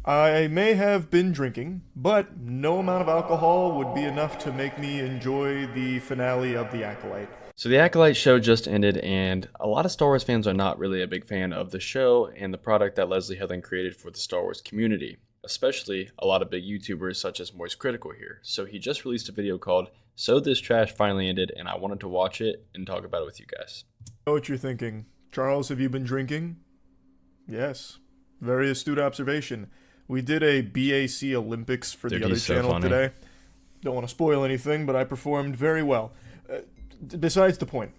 I may have been drinking, but no amount of alcohol would be enough to make me enjoy the finale of The Acolyte. So the Acolyte show just ended, and a lot of Star Wars fans are not really a big fan of the show and the product that Leslie Helen created for the Star Wars community, especially a lot of big YouTubers such as Moist Critical here. So he just released a video called "So This Trash Finally Ended," and I wanted to watch it and talk about it with you guys. I know what you're thinking. Charles, have you been drinking? Yes. Very astute observation. We did a BAC Olympics for Dude, the other he's so channel funny. today. Don't want to spoil anything, but I performed very well. Besides the point,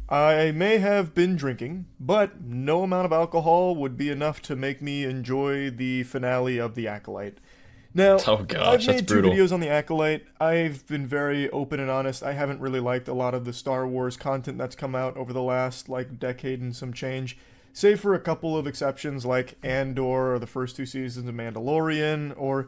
I may have been drinking, but no amount of alcohol would be enough to make me enjoy the finale of The Acolyte. Now, Oh gosh, I've that's made two brutal. videos on The Acolyte. I've been very open and honest. I haven't really liked a lot of the Star Wars content that's come out over the last, decade and some change. Save for a couple of exceptions like Andor or the first two seasons of Mandalorian or,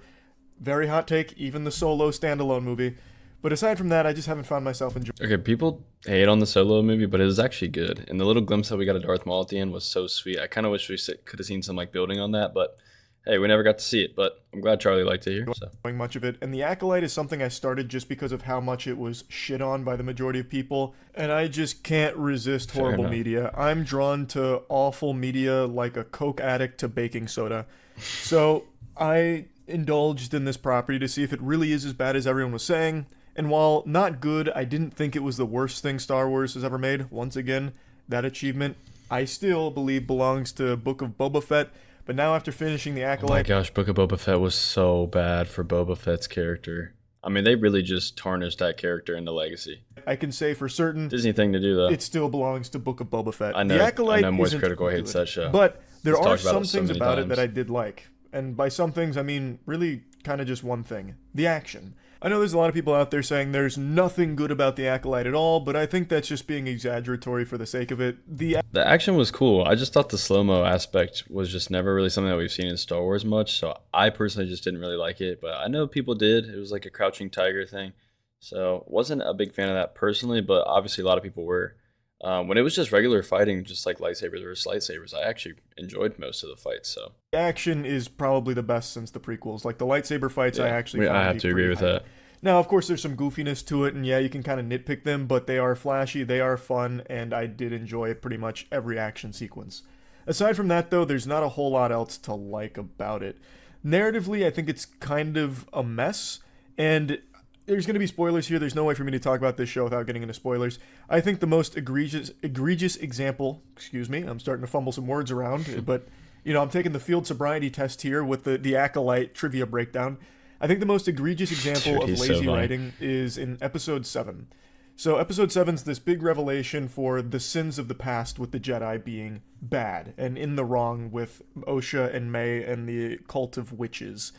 very hot take, even the Solo standalone movie. But aside from that, I just haven't found myself enjoying. Okay, people hate on the Solo movie, but it was actually good. And the little glimpse that we got of Darth Maul at the end was so sweet. I kind of wish we could have seen some building on that, but hey, we never got to see it. But I'm glad Charlie liked it here. So Much of it. And The Acolyte is something I started just because of how much it was shit on by the majority of people. And I just can't resist Fair horrible enough. media. I'm drawn to awful media like a Coke addict to baking soda. So I indulged in this property to see if it really is as bad as everyone was saying. And while not good, I didn't think it was the worst thing Star Wars has ever made. Once again, that achievement I still believe belongs to Book of Boba Fett. But now after finishing The oh my Acolyte, gosh, Book of Boba Fett was so bad for Boba Fett's character. I mean, they really just tarnished that character in the legacy. I can say for certain Disney thing to do though. it still belongs to Book of Boba Fett. I know. The I Acolyte know. Moist isn't Critical hates good, that show. but there He's are talked about some it so things many about it times. that I did like. And by some things, I mean really kind of just one thing. The action. I know there's a lot of people out there saying there's nothing good about The Acolyte at all, but I think that's just being exaggeratory for the sake of it. The action was cool. I just thought the slow mo aspect was just never really something that we've seen in Star Wars much. So I personally just didn't really like it, but I know people did. It was like a crouching tiger thing. So wasn't a big fan of that personally, but obviously a lot of people were. When it was just regular fighting, just like lightsabers versus lightsabers, I actually enjoyed most of the fights. So action is probably the best since the prequels. Like the lightsaber fights, I actually found I have be to agree pretty with hype. that. Now, of course, there's some goofiness to it, and yeah, you can kind of nitpick them, but they are flashy, they are fun, and I did enjoy pretty much every action sequence. Aside from that, though, there's not a whole lot else to like about it. Narratively, I think it's kind of a mess, and there's going to be spoilers here. There's no way for me to talk about this show without getting into spoilers. I think the most egregious example, excuse me, I'm starting to fumble some words around, but, I'm taking the field sobriety test here with the Acolyte trivia breakdown. I think the most egregious example Dude, of he's so lazy funny. writing is in episode 7. So episode 7's this big revelation for the sins of the past with the Jedi being bad and in the wrong with Osha and May and the cult of witches.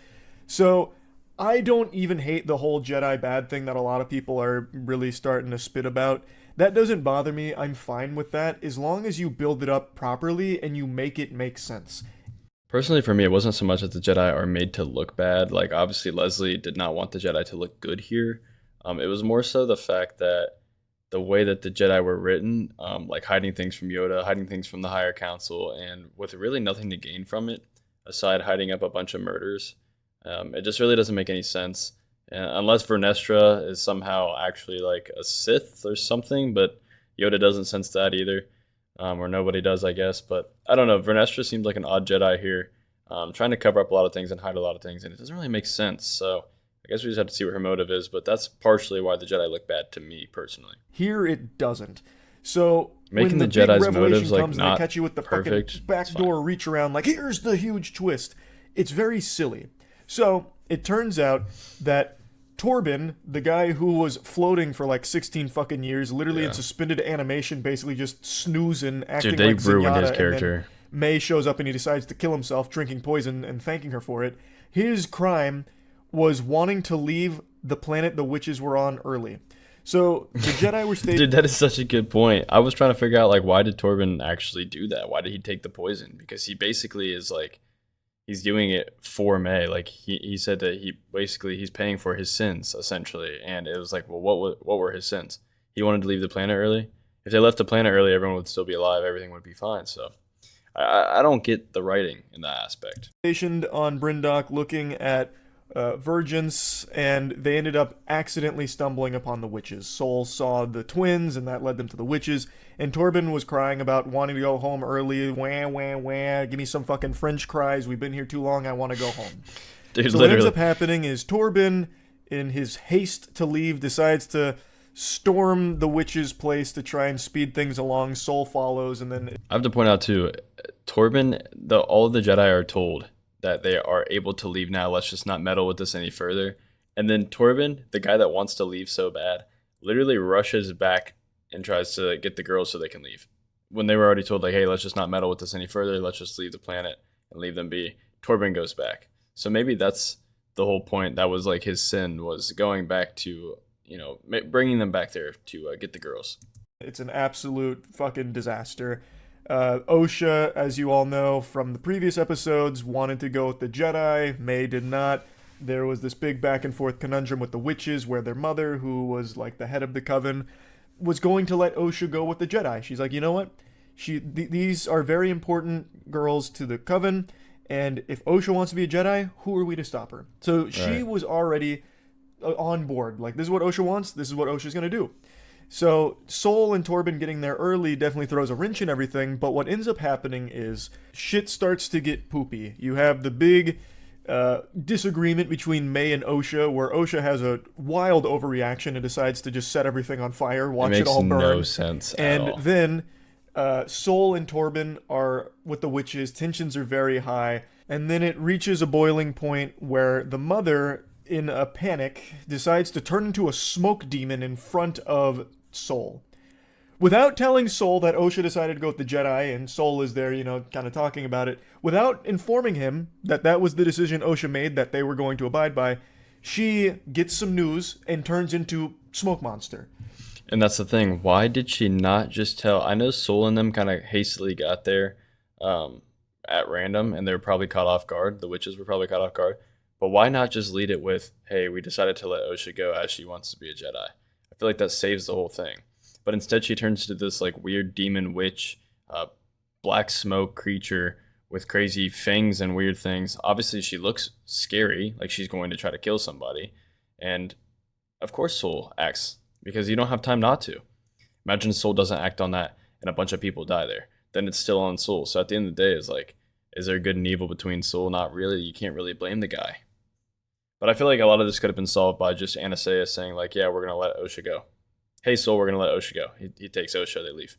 So I don't even hate the whole Jedi bad thing that a lot of people are really starting to spit about. That doesn't bother me. I'm fine with that as long as you build it up properly and you make it make sense. Personally, for me, it wasn't so much that the Jedi are made to look bad. Like, obviously, Leslie did not want the Jedi to look good here. It was more so the fact that the way that the Jedi were written, like hiding things from Yoda, hiding things from the higher council, and with really nothing to gain from it, aside hiding up a bunch of murders. It just really doesn't make any sense. Unless Vernestra is somehow actually like a Sith or something, but Yoda doesn't sense that either. Or nobody does, I guess. But I don't know. Vernestra seems like an odd Jedi here, trying to cover up a lot of things and hide a lot of things, and it doesn't really make sense. So I guess we just have to see what her motive is, but that's partially why the Jedi look bad to me personally. Here it doesn't. So Making when the big Jedi's revelation motives like comes and they not catch you with the perfect, fucking it's fine. backdoor reach around, like here's the huge twist. It's very silly. So it turns out that Torben, the guy who was floating for like 16 fucking years, literally in Yeah. suspended animation, basically just snoozing, acting Dude, they like ruined Zenyatta, his and then character. May shows up and he decides to kill himself, drinking poison and thanking her for it. His crime was wanting to leave the planet the witches were on early. So the Jedi were stationed. Dude, that is such a good point. I was trying to figure out like why did Torben actually do that? Why did he take the poison? Because he basically is like he's doing it for May. Like he said that he's paying for his sins essentially. And it was like, well, what were his sins? He wanted to leave the planet early. If they left the planet early, everyone would still be alive. Everything would be fine. So I don't get the writing in that aspect. Stationed on Brindok looking at virgins, and they ended up accidentally stumbling upon the witches. Sol saw the twins, and that led them to the witches. And Torben was crying about wanting to go home early. Wah, wah, wah. Give me some fucking French cries. We've been here too long. I want to go home. Dude, so literally. What ends up happening is Torben, in his haste to leave, decides to storm the witch's place to try and speed things along. Sol follows, and then I have to point out too, Torben, all of the Jedi are told that they are able to leave now. Let's just not meddle with this any further. And then Torben, the guy that wants to leave so bad, literally rushes back and tries to get the girls so they can leave. When they were already told, like, hey, let's just not meddle with this any further. Let's just leave the planet and leave them be. Torben goes back. So maybe that's the whole point. That was like his sin, was going back to, bringing them back there to get the girls. It's an absolute fucking disaster. Osha, as you all know from the previous episodes, wanted to go with the Jedi. May did not. There was this big back and forth conundrum with the witches, where their mother, who was like the head of the coven, was going to let Osha go with the Jedi. She's like, you know what? These are very important girls to the coven, and if Osha wants to be a Jedi, who are we to stop her? So she was already on board. Like, this is what Osha wants. This is what Osha's going to do. So Sol and Torben getting there early definitely throws a wrench in everything, but what ends up happening is shit starts to get poopy. You have the big disagreement between May and Osha, where Osha has a wild overreaction and decides to just set everything on fire, watch it all burn. Makes no sense at all. And then Sol and Torben are with the witches. Tensions are very high, and then it reaches a boiling point where the mother, in a panic, decides to turn into a smoke demon in front of Sol. Without telling Sol that Osha decided to go with the Jedi, and Sol is there, kind of talking about it, without informing him that that was the decision Osha made that they were going to abide by, she gets some news and turns into Smoke Monster. And that's the thing. Why did she not just tell? I know Sol and them kind of hastily got there at random, and they were probably caught off guard. The witches were probably caught off guard. But why not just lead it with, hey, we decided to let Osha go as she wants to be a Jedi? I feel like that saves the whole thing. But instead she turns into this like weird demon witch, black smoke creature with crazy fangs and weird things. Obviously she looks scary, like she's going to try to kill somebody. And of course Sol acts, because you don't have time not to. Imagine Sol doesn't act on that and a bunch of people die there. Then it's still on Sol. So at the end of the day, it's like, is there good and evil between Sol? Not really. You can't really blame the guy. But I feel like a lot of this could have been solved by just Anastasia saying, like, yeah, we're going to let Osha go. Hey, Sol, we're going to let Osha go. He takes Osha, they leave.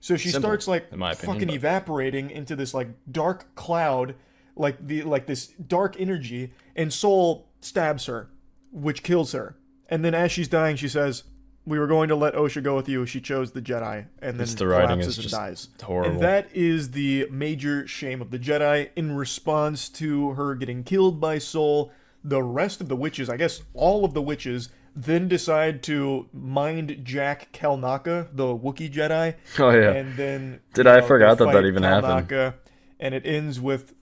So she Simple, starts, like, in my opinion, fucking but evaporating into this, like, dark cloud, like this dark energy, and Sol stabs her, which kills her. And then as she's dying, she says, we were going to let Osha go with you. She chose the Jedi, and then the writing collapses is and just dies. horrible. And that is the major shame of the Jedi. In response to her getting killed by Sol, the rest of the witches, I guess all of the witches, then decide to mind Jack Kelnaka, the Wookiee Jedi. Oh, yeah. And then I forgot they that fight even happened. Kelnaka, and it ends with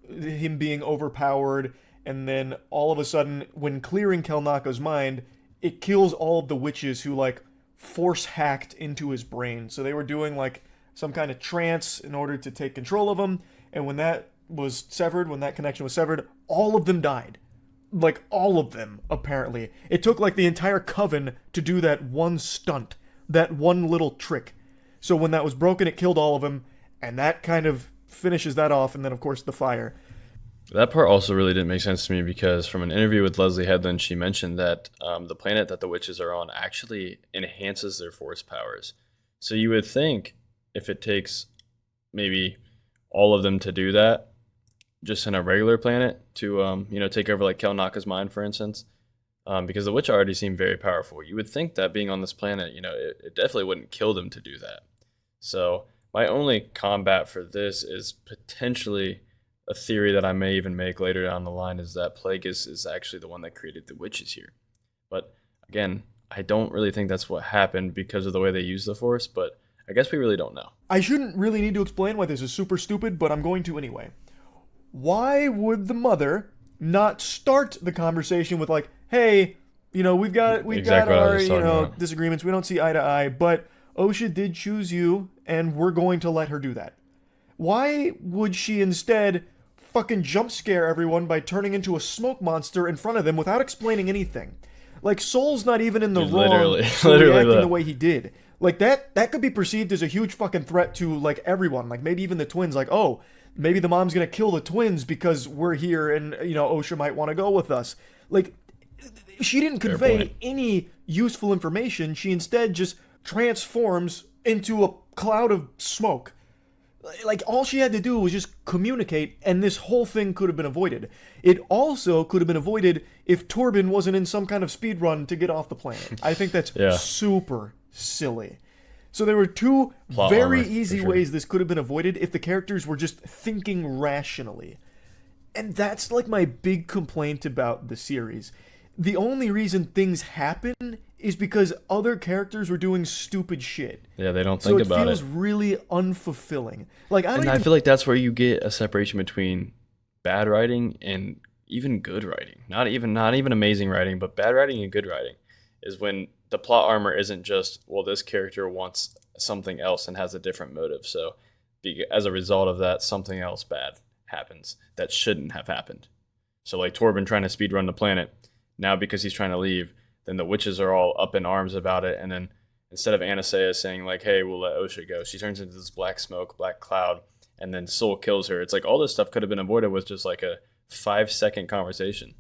him being overpowered. And then all of a sudden, when clearing Kelnaka's mind, it kills all of the witches who, like, force hacked into his brain. So they were doing, like, some kind of trance in order to take control of him. And when that was severed, when that connection was severed, all of them died. Like, all of them, apparently. It took, like, the entire coven to do that one stunt, that one little trick. So when that was broken, it killed all of them, and that kind of finishes that off, and then, of course, the fire. That part also really didn't make sense to me, because from an interview with Leslie Headland, she mentioned that the planet that the witches are on actually enhances their force powers. So you would think if it takes maybe all of them to do that, just in a regular planet, to take over like Kelnaka's mind, for instance, because the witch already seemed very powerful. You would think that being on this planet, it definitely wouldn't kill them to do that. So my only combat for this is potentially a theory that I may even make later down the line, is that Plagueis is actually the one that created the witches here. But again, I don't really think that's what happened because of the way they use the Force, but I guess we really don't know. I shouldn't really need to explain why this is super stupid, but I'm going to anyway. Why would the mother not start the conversation with, like, hey, we've got Exactly what I was talking our, about. disagreements. We don't see eye to eye, but Osha did choose you, and we're going to let her do that. Why would she instead fucking jump scare everyone by turning into a smoke monster in front of them without explaining anything? Like, Soul's not even in the wrong Literally, for literally reacting that. the way he did. Like, that could be perceived as a huge fucking threat to, like, everyone. Like, maybe even the twins. Like, oh, maybe the mom's gonna kill the twins because we're here and, you know, Osha might want to go with us. Like, she didn't Fair convey point. any useful information. She instead just transforms into a cloud of smoke. Like, all she had to do was just communicate, and this whole thing could have been avoided. It also could have been avoided if Torben wasn't in some kind of speed run to get off the planet. I think that's Yeah. super silly. So there were two Plot very armor, for easy sure. ways this could have been avoided if the characters were just thinking rationally. And that's like my big complaint about the series. The only reason things happen is because other characters were doing stupid shit. Yeah, they don't So think it about feels it. really unfulfilling. Like, I don't And I even feel like that's where you get a separation between bad writing and even good writing. Not even amazing writing, but bad writing and good writing is when the plot armor isn't just, well, this character wants something else and has a different motive. So as a result of that, something else bad happens that shouldn't have happened. So like Torben trying to speedrun the planet, now because he's trying to leave, then the witches are all up in arms about it, and then instead of Anastasia saying like, "Hey, we'll let Osha go," she turns into this black smoke, black cloud, and then Soul kills her. It's like all this stuff could have been avoided with just like a 5-second conversation.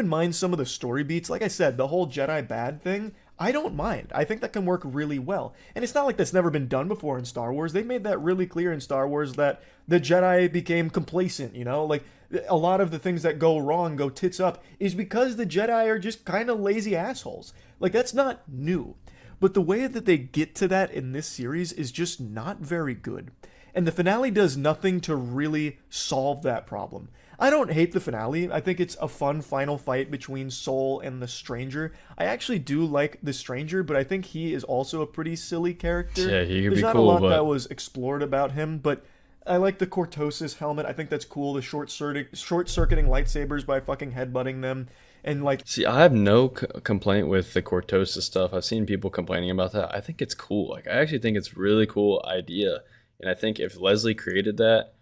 mind some of the story beats. Like I said, the whole Jedi bad thing, I don't mind. I think that can work really well. And it's not like that's never been done before in Star Wars. They made that really clear in Star Wars that the Jedi became complacent, you know? Like, a lot of the things that go wrong, go tits up, is because the Jedi are just kind of lazy assholes. Like, that's not new. But the way that they get to that in this series is just not very good. And the finale does nothing to really solve that problem. I don't hate the finale. I think it's a fun final fight between Soul and the Stranger. I actually do like the Stranger, but I think he is also a pretty silly character. Yeah, he could There's be not cool, a lot but that was explored about him, but I like the Cortosis helmet. I think that's cool. The short-circuiting lightsabers by fucking headbutting them. And like, see, I have no complaint with the Cortosis stuff. I've seen people complaining about that. I think it's cool. Like, I actually think it's a really cool idea. And I think if Leslie created that,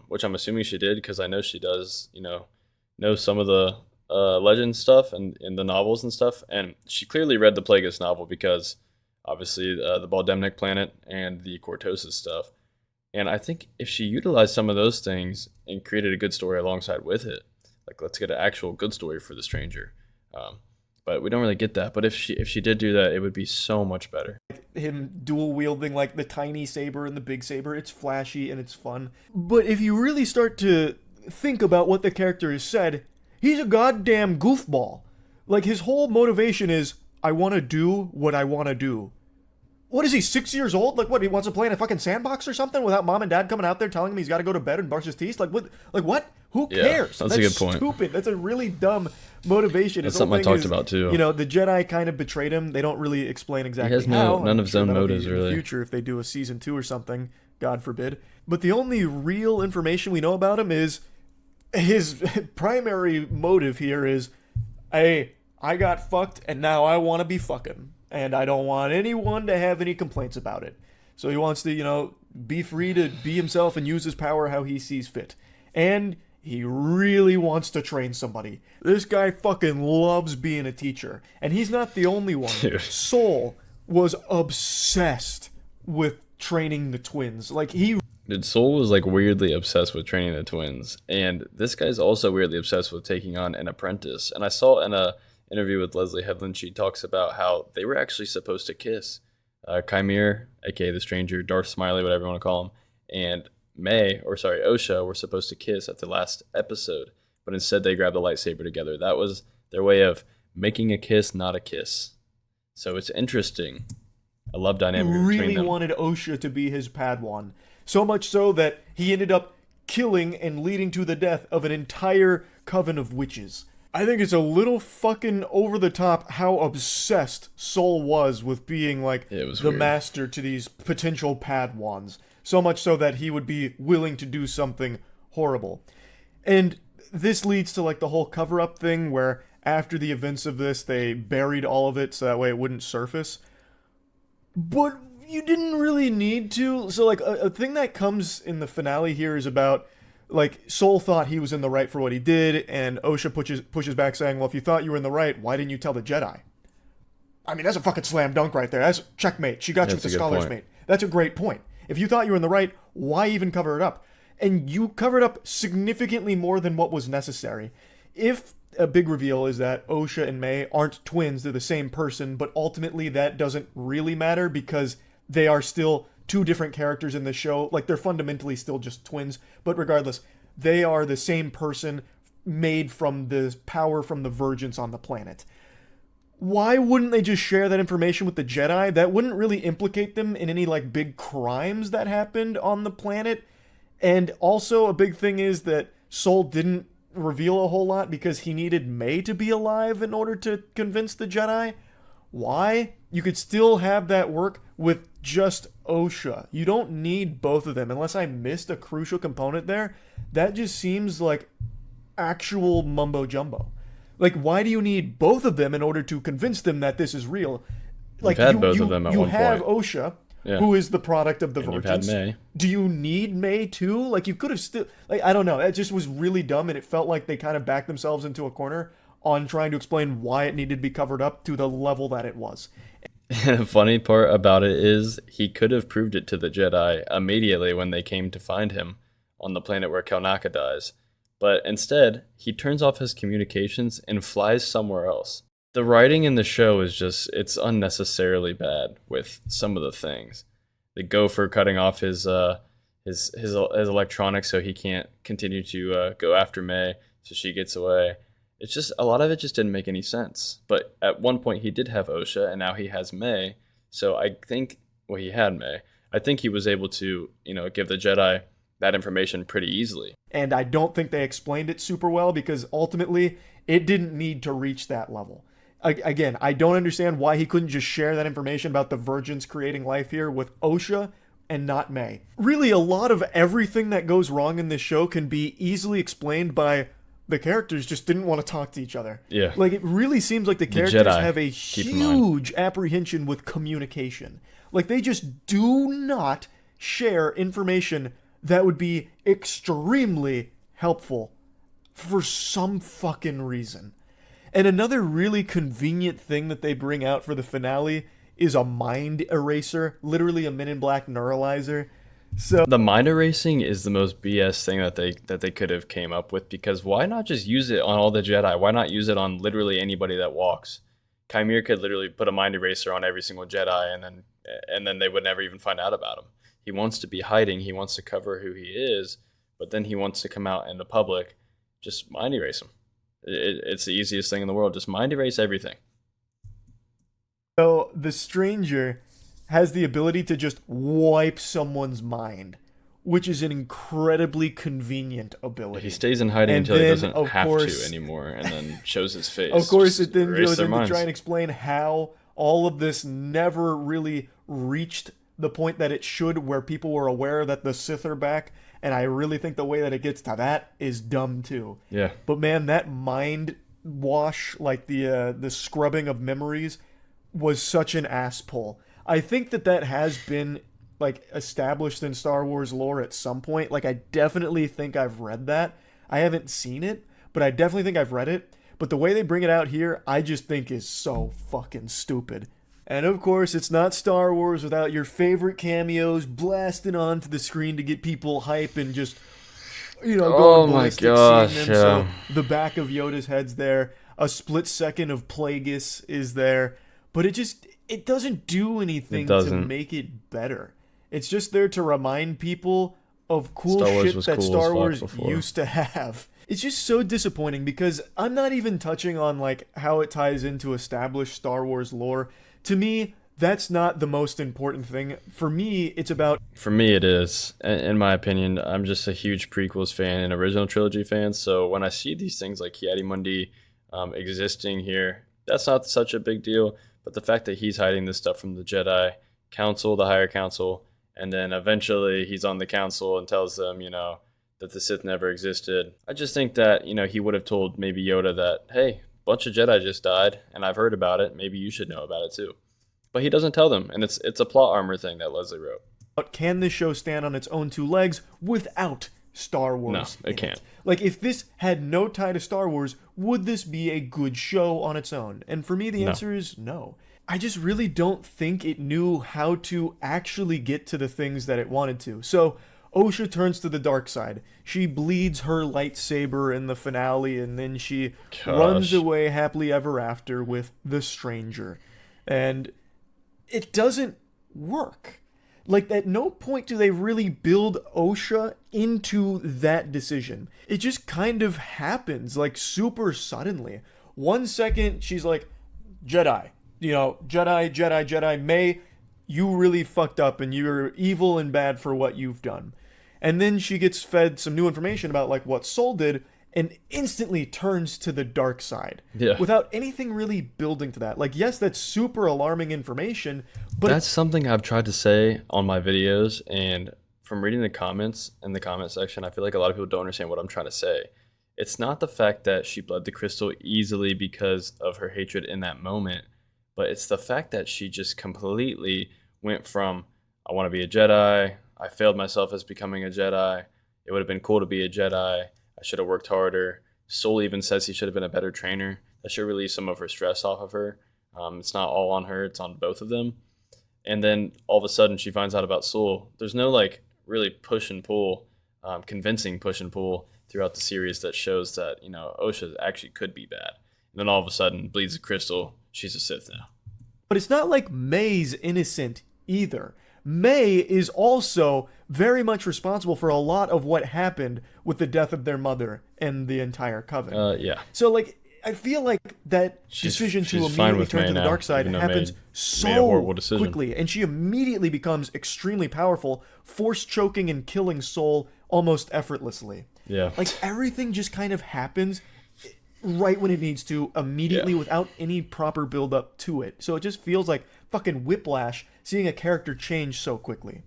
which I'm assuming she did because I know she does, know some of the legend stuff and in the novels and stuff. And she clearly read the Plagueis novel because obviously the Baldemnic planet and the Cortosis stuff. And I think if she utilized some of those things and created a good story alongside with it, like let's get an actual good story for the Stranger. But we don't really get that. But if she did do that, it would be so much better. him dual wielding like the tiny saber and the big saber. It's flashy and it's fun. But if you really start to think about what the character has said, he's a goddamn goofball. Like, his whole motivation is, I want to do what I want to do. What is he, 6 years old? Like, what, he wants to play in a fucking sandbox or something without mom and dad coming out there telling him he's got to go to bed and brush his teeth? Like, what? Like, what? Who Yeah, cares? that's a good point. Stupid. That's a really dumb motivation. That's His whole something I thing talked is, about too. You know, the Jedi kind of betrayed him. They don't really explain exactly has how. none of his own that'll be motives, in the really. future if they do a season 2 or something, God forbid. But the only real information we know about him is his primary motive here is, hey, I got fucked and now I want to be fucking. And I don't want anyone to have any complaints about it. So he wants to, be free to be himself and use his power how he sees fit. And he really wants to train somebody. This guy fucking loves being a teacher. And he's not the only one. Dude. Soul was obsessed with training the twins. Like, he Dude, Soul was like weirdly obsessed with training the twins, and this guy's also weirdly obsessed with taking on an apprentice. And I saw in a interview with Leslie Headland, she talks about how they were actually supposed to kiss. Chimere, aka the Stranger, Darth Smiley, whatever you want to call him, and Osha were supposed to kiss at the last episode, but instead they grabbed the lightsaber together. That was their way of making a kiss, not a kiss. So it's interesting. I love dynamic between really them. wanted Osha to be his Padawan. So much so that he ended up killing and leading to the death of an entire coven of witches. I think it's a little fucking over the top how obsessed Soul was with being like It was the weird. master to these potential Padawans. So much so that he would be willing to do something horrible. And this leads to like the whole cover-up thing where after the events of this, they buried all of it so that way it wouldn't surface. But You didn't really need to. So, like, a thing that comes in the finale here is about, like, Sol thought he was in the right for what he did, and Osha pushes back saying, well, if you thought you were in the right, why didn't you tell the Jedi? I mean, that's a fucking slam dunk right there. That's checkmate. She got you with the scholar's mate. That's a great point. If you thought you were in the right, why even cover it up? And you covered up significantly more than what was necessary. If a big reveal is that Osha and May aren't twins, they're the same person, but ultimately that doesn't really matter because they are still two different characters in the show. Like, they're fundamentally still just twins, but regardless, they are the same person made from the power from the Virgins on the planet. Why wouldn't they just share that information with the Jedi? That wouldn't really implicate them in any, like, big crimes that happened on the planet. And also, a big thing is that Sol didn't reveal a whole lot because he needed May to be alive in order to convince the Jedi. Why? You could still have that work with just Osha. You don't need both of them unless I missed a crucial component there. That just seems like actual mumbo jumbo. Like, why do you need both of them in order to convince them that this is real? Like, You've had both of them at one point. You have Osha, who is the product of the and Virgins. You've had May. Do you need May too? Like, you could have still... Like, I don't know. It just was really dumb, and it felt like they kind of backed themselves into a corner on trying to explain why it needed to be covered up to the level that it was. The funny part about it is he could have proved it to the Jedi immediately when they came to find him on the planet where Kelnaka dies. But instead, he turns off his communications and flies somewhere else. The writing in the show is just, it's unnecessarily bad with some of the things. The Gopher cutting off his electronics so he can't continue to go after May, so she gets away. It's just, a lot of it just didn't make any sense. But at one point he did have Osha, and now he has May. So I think, well, he had May. I think he was able to, give the Jedi that information pretty easily. And I don't think they explained it super well because ultimately it didn't need to reach that level. Again, I don't understand why he couldn't just share that information about the Virgins creating life here with Osha and not May. Really, a lot of everything that goes wrong in this show can be easily explained by the characters just didn't want to talk to each other. Yeah. Like, it really seems like the characters Jedi, have a huge apprehension with communication. Like, they just do not share information that would be extremely helpful for some fucking reason. And another really convenient thing that they bring out for the finale is a mind eraser, literally a Men in Black neuralizer. So the mind erasing is the most BS thing that they could have came up with, because why not just use it on all the Jedi? Why not use it on literally anybody that walks? Kymir could literally put a mind eraser on every single Jedi, and then they would never even find out about him. He wants to be hiding. He wants to cover who he is, but then he wants to come out in the public. Just mind erase him. It's the easiest thing in the world. Just mind erase everything. So the Stranger has the ability to just wipe someone's mind, which is an incredibly convenient ability. He stays in hiding until he doesn't have to anymore, and then shows his face. Of course, it then goes goes in to try and explain how all of this never really reached the point that it should, where people were aware that the Sith are back, and I really think the way that it gets to that is dumb too. Yeah. But man, that mind wash, like the scrubbing of memories, was such an ass pull. I think that has been like established in Star Wars lore at some point. Like, I definitely think I've read that. I haven't seen it, but I definitely think I've read it. But the way they bring it out here, I just think is so fucking stupid. And of course, it's not Star Wars without your favorite cameos blasting onto the screen to get people hype and just, going ballistic seeing them. So the back of Yoda's head's there. A split second of Plagueis is there. But it doesn't do anything to make it better. It's just there to remind people of cool shit that Star Wars used to have. It's just so disappointing because I'm not even touching on like how it ties into established Star Wars lore. To me, that's not the most important thing. For me, it's about... For me, it is. In my opinion, I'm just a huge prequels fan and original trilogy fan. So when I see these things like Ki-Adi-Mundi existing here, that's not such a big deal. But the fact that he's hiding this stuff from the Jedi Council, the higher council, and then eventually he's on the council and tells them, that the Sith never existed. I just think that, he would have told maybe Yoda that, hey, a bunch of Jedi just died, and I've heard about it. Maybe you should know about it too. but he doesn't tell them, and it's a plot armor thing that Leslie wrote. But can this show stand on its own two legs without Star Wars? No, it can't. Like, if this had no tie to Star Wars, would this be a good show on its own? And for me, the answer is no. I just really don't think it knew how to actually get to the things that it wanted to. So, Osha turns to the dark side. She bleeds her lightsaber in the finale, and then she runs away happily ever after with the stranger. And it doesn't work. Like, at no point do they really build Osha into that decision. It just kind of happens, like, super suddenly. 1 second, she's like, Jedi. You know, Jedi. May, you really fucked up and you're evil and bad for what you've done. And then she gets fed some new information about, like, what Soul did, and instantly turns to the dark side. Yeah. Without anything really building to that. Like, yes, that's super alarming information, but that's something I've tried to say on my videos, and from reading the comments in the comment section, I feel like a lot of people don't understand what I'm trying to say. It's not the fact that she bled the crystal easily because of her hatred in that moment, but it's the fact that she just completely went from, I want to be a Jedi, I failed myself as becoming a Jedi, it would have been cool to be a Jedi, I should have worked harder. Soul even says he should have been a better trainer. That should release some of her stress off of her. It's not all on her, it's on both of them. And then all of a sudden she finds out about Soul. There's no like really push and pull, convincing push and pull throughout the series that shows that, you know, Osha actually could be bad. And then all of a sudden bleeds a crystal. She's a Sith now. But it's not like May's innocent either. May is also very much responsible for a lot of what happened with the death of their mother and the entire coven. Yeah. So, like, I feel like that decision to immediately turn to the dark side happens so quickly, and she immediately becomes extremely powerful, force choking and killing Soul almost effortlessly. Yeah. Like, everything just kind of happens right when it needs to, immediately, without any proper build up to it. So it just feels like fucking whiplash seeing a character change so quickly.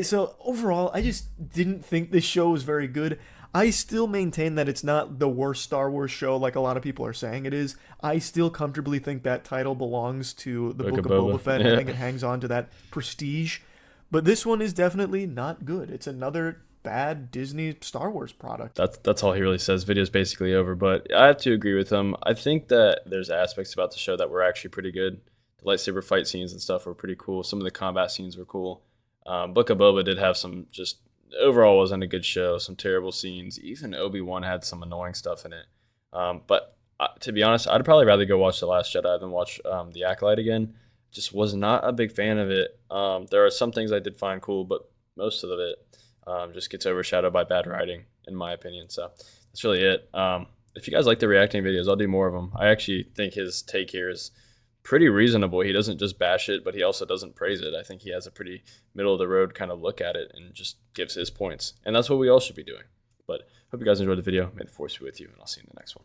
So overall, I just didn't think this show was very good. I still maintain that it's not the worst Star Wars show like a lot of people are saying it is. I still comfortably think that title belongs to the Book of Boba Fett. I think it hangs on to that prestige. But this one is definitely not good. It's another bad Disney Star Wars product. That's all he really says. Video's basically over, but I have to agree with him. I think that there's aspects about the show that were actually pretty good. The lightsaber fight scenes and stuff were pretty cool. Some of the combat scenes were cool. Book of Boba did have some just overall wasn't a good show. Some terrible scenes. Even Obi-Wan had some annoying stuff in it. But to be honest, I'd probably rather go watch The Last Jedi than watch The Acolyte again. Just was not a big fan of it. There are some things I did find cool, but most of it just gets overshadowed by bad writing, in my opinion. So that's really it. If you guys like the reacting videos, I'll do more of them. I actually think his take here is pretty reasonable. He doesn't just bash it, but he also doesn't praise it. I think he has a pretty middle of the road kind of look at it and just gives his points. And that's what we all should be doing. But hope you guys enjoyed the video. May the force be with you, and I'll see you in the next one.